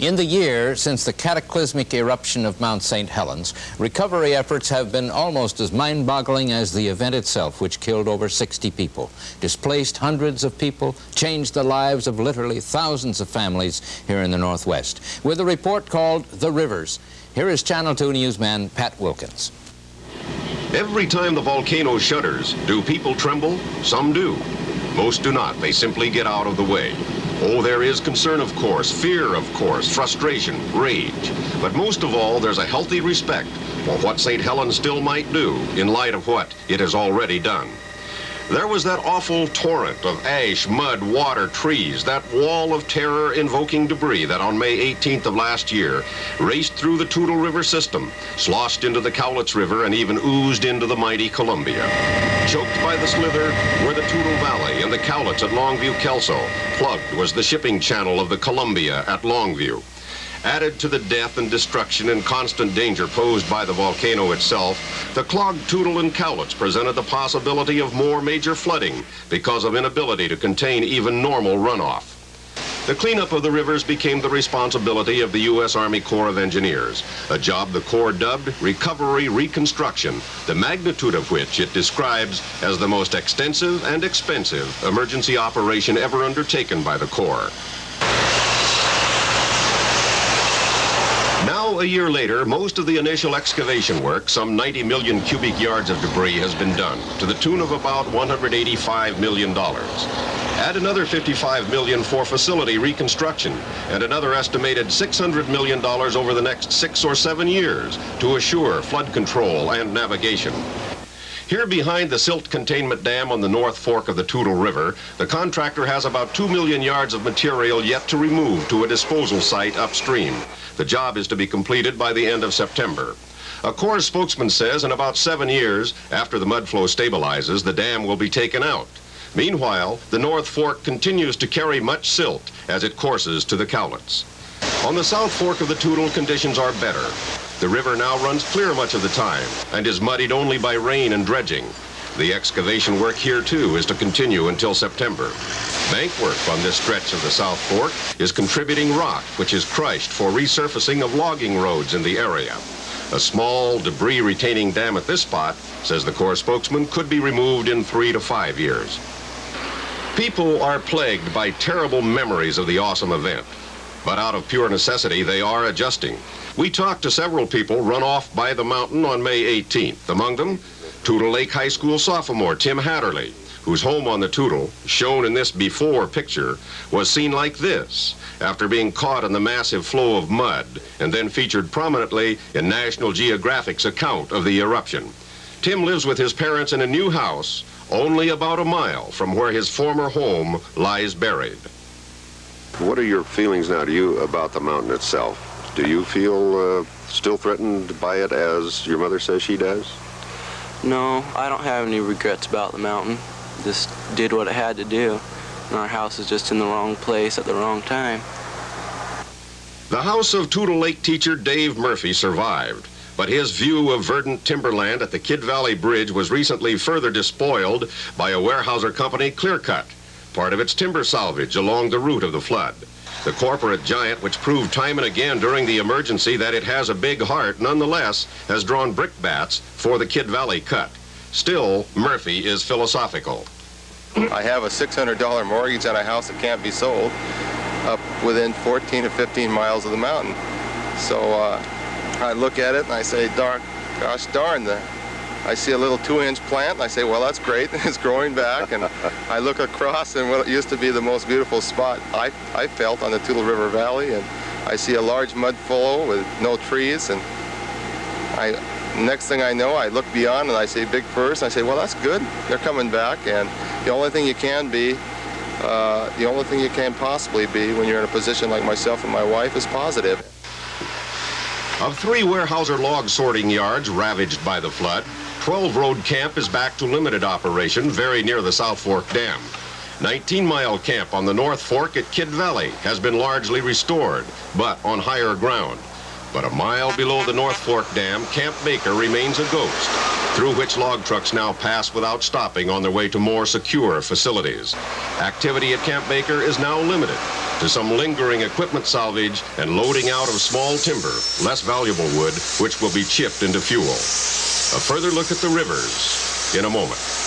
In the year since the cataclysmic eruption of Mount St. Helens, recovery efforts have been almost as mind-boggling as the event itself, which killed over 60 people, displaced hundreds of people, changed the lives of literally thousands of families here in the Northwest. With a report called The Rivers, here is Channel 2 newsman Pat Wilkins. Every time the volcano shudders, do people tremble? Some do. Most do not. They simply get out of the way. Oh, there is concern, of course, fear, of course, frustration, rage. But most of all, there's a healthy respect for what St. Helens still might do in light of what it has already done. There was that awful torrent of ash, mud, water, trees, that wall of terror-invoking debris that on May 18th of last year raced through the Toutle River system, sloshed into the Cowlitz River, and even oozed into the mighty Columbia. Choked by the slither were the Toutle Valley and the Cowlitz at Longview-Kelso. Plugged was the shipping channel of the Columbia at Longview. Added to the death and destruction and constant danger posed by the volcano itself, the clogged Toutle and Cowlitz presented the possibility of more major flooding because of inability to contain even normal runoff. The cleanup of the rivers became the responsibility of the U.S. Army Corps of Engineers, a job the Corps dubbed Recovery Reconstruction, the magnitude of which it describes as the most extensive and expensive emergency operation ever undertaken by the Corps. Now, a year later, most of the initial excavation work, some 90 million cubic yards of debris, has been done, to the tune of about $185 million. Add another $55 million for facility reconstruction, and another estimated $600 million over the next 6 or 7 years to assure flood control and navigation. Here behind the silt containment dam on the North Fork of the Toutle River, the contractor has about 2 million yards of material yet to remove to a disposal site upstream. The job is to be completed by the end of September. A Corps spokesman says in about 7 years, after the mud flow stabilizes, the dam will be taken out. Meanwhile, the North Fork continues to carry much silt as it courses to the Cowlitz. On the South Fork of the Toutle, conditions are better. The river now runs clear much of the time and is muddied only by rain and dredging. The excavation work here, too, is to continue until September. Bank work on this stretch of the South Fork is contributing rock, which is crushed for resurfacing of logging roads in the area. A small debris-retaining dam at this spot, says the Corps spokesman, could be removed in 3 to 5 years. People are plagued by terrible memories of the awesome event, but out of pure necessity, they are adjusting. We talked to several people run off by the mountain on May 18th. Among them, Toutle Lake High School sophomore Tim Hatterley, whose home on the Toutle, shown in this before picture, was seen like this after being caught in the massive flow of mud and then featured prominently in National Geographic's account of the eruption. Tim lives with his parents in a new house only about a mile from where his former home lies buried. What are your feelings now to you about the mountain itself? Do you feel still threatened by it as your mother says she does? No, I don't have any regrets about the mountain. Just did what it had to do, and our house is just in the wrong place at the wrong time. The house of Toutle Lake teacher Dave Murphy survived, but his view of verdant timberland at the Kid Valley Bridge was recently further despoiled by a Weyerhaeuser Company clear cut, part of its timber salvage along the route of the flood. The corporate giant, which proved time and again during the emergency that it has a big heart, nonetheless has drawn brickbats for the Kid Valley cut. Still, Murphy is philosophical. I have a $600 mortgage on a house that can't be sold up within 14 to 15 miles of the mountain. So I look at it and I say, gosh darn, I see a little 2-inch plant and I say, well, that's great, it's growing back. And I look across and what used to be the most beautiful spot I felt on the Toutle River Valley, and I see a large mud flow with no trees, and next thing I know, I look beyond and I see big firs, and I say, well, that's good, they're coming back. And the only thing you can possibly be when you're in a position like myself and my wife is positive. Of 3 Weyerhaeuser log sorting yards ravaged by the flood, 12 Road Camp is back to limited operation very near the South Fork Dam. 19-mile camp on the North Fork at Kid Valley has been largely restored, but on higher ground. But a mile below the North Fork Dam, Camp Baker remains a ghost, through which log trucks now pass without stopping on their way to more secure facilities. Activity at Camp Baker is now limited to some lingering equipment salvage and loading out of small timber, less valuable wood, which will be chipped into fuel. A further look at the rivers in a moment.